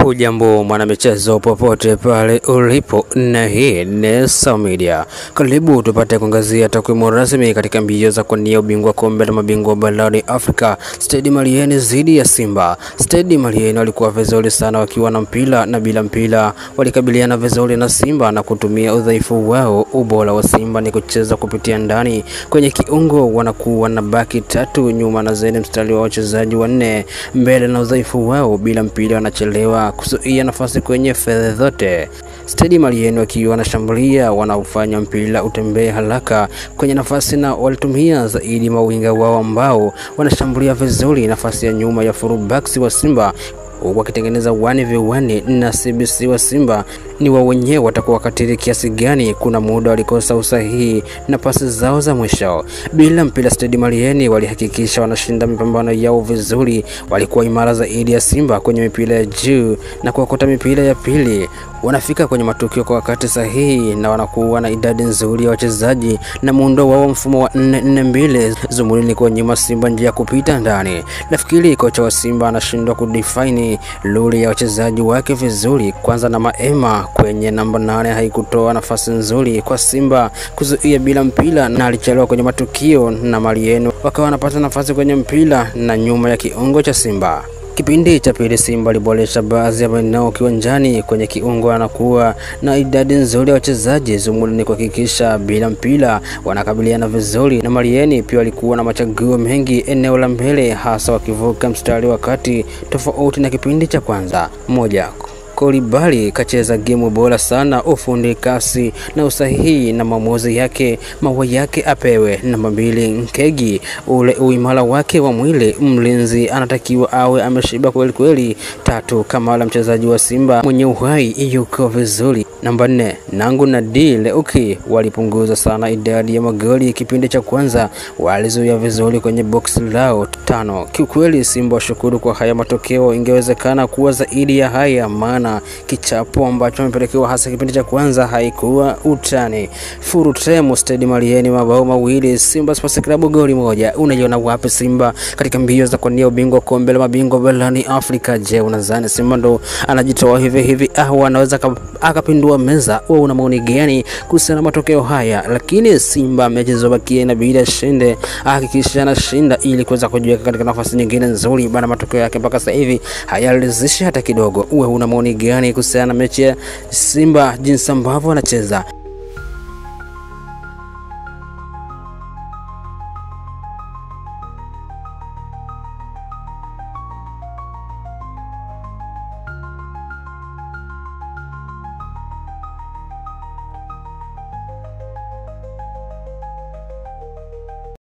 Hujambo mwanamichezo popote pale ulipo, na hii ni Sawa Media. Karibu tupate kuangazia takwimu rasmi katika mbio za kuwania ubingwa kombe la mabingwa barani Afrika. Stade Malien dhidi ya Simba. Stade Malien walikuwa vizuri sana wakiwa na mpira na bila mpira. Walikabiliana vizuri na Simba na kutumia udhaifu wao. Ubora wa Simba ni kucheza kupitia ndani kwenye kiungo, wanakuwa na baki tatu nyuma na zaidi mstari wa wachezaji wanne mbele, na udhaifu wao bila mpira wanachelewa kuzuia nafasi kwenye fedha zote. Stade Malien wakiwa wanashambulia wanaufanya mpira utembee haraka kwenye nafasi, na walitumia zaidi mawinga wao ambao wanashambulia vizuri nafasi ya nyuma ya fullbacks wa Simba, wakitengeneza 1v1 na CBC wa Simba ni wao wenyewe watakuwa katili kiasi gani. Kuna muda walikosa usahihi na pasi zao za mwisho. Bila mpira Stade Malien walihakikisha wanashinda mapambano yao vizuri. Walikuwa imara zaidi ya Simba kwenye mipira ya juu na kuokota mipira ya pili. Wanafika kwenye matukio kwa wakati sahihi na wanakuwa na idadi nzuri ya wachezaji na muundo wao mfumo wa 4-4-2. Zumuni ni kwa nyuma Simba njia kupita ndani. Nafikiri kocha wa Simba anashindwa kudefine lori ya wachezaji wake vizuri. Kwanza na Maema kwenye namba 8 haikutoa nafasi nzuri kwa Simba kuzuia bila mpira, na alichelewa kwenye matukio, na Malien wakawa wanapata nafasi kwenye mpira na nyuma ya kiungo cha Simba. Kipindi cha pili Simba aliboresha baadhi ya maeneo kiwanjani. Kwenye kiungo anakuwa na idadi nzuri ya wachezaji. Zumuni ni kuhakikisha bila mpira wanakabiliana vizuri, na Malien pia walikuwa na machaguo mengi eneo la mbele, hasa wakivuka mstari wa kati, tofauti na kipindi cha kwanza. Moja, Kolibali kacheza game bora sana, ufundi, kasi na usahihi na maamuzi yake. Maua yake apewe. Namba 2, Nkegi, ule uimara wake wa mwili, mlinzi anatakiwa awe ameshiba kweli kweli. 3, Kamala mchezaji wa Simba mwenye uhai, yuko vizuri. Namba 4, Nangu na Leuki walipunguza sana idadi ya magoli kipindi cha kwanza, walizuia vizuri kwenye box lao. 5, kiukweli Simba washukuru kwa haya matokeo, ingewezekana kuwa zaidi ya haya, maana kichapo ambacho wamepelekewa hasa kipindi cha kwanza haikuwa utani. Full time Stade Malien mabao mawili, Simba Sports Club goli moja. Unaiona wapi Simba katika mbio za kuwania ubingwa kombe la mabingwa barani Afrika? Je, unadhani Simba ndo anajitoa hivi au anaweza akapindua meza? Wewe una maoni gani kuhusiana na matokeo haya? Lakini Simba mechi zobakia inabidi ashinde, hakikisha anashinda ili kuweza kujiweka katika nafasi nyingine nzuri. Bana, matokeo yake mpaka sasa hivi hayalizishi hata kidogo. Wewe una maoni gani kuhusiana na mechi ya Simba jinsi ambavyo anacheza?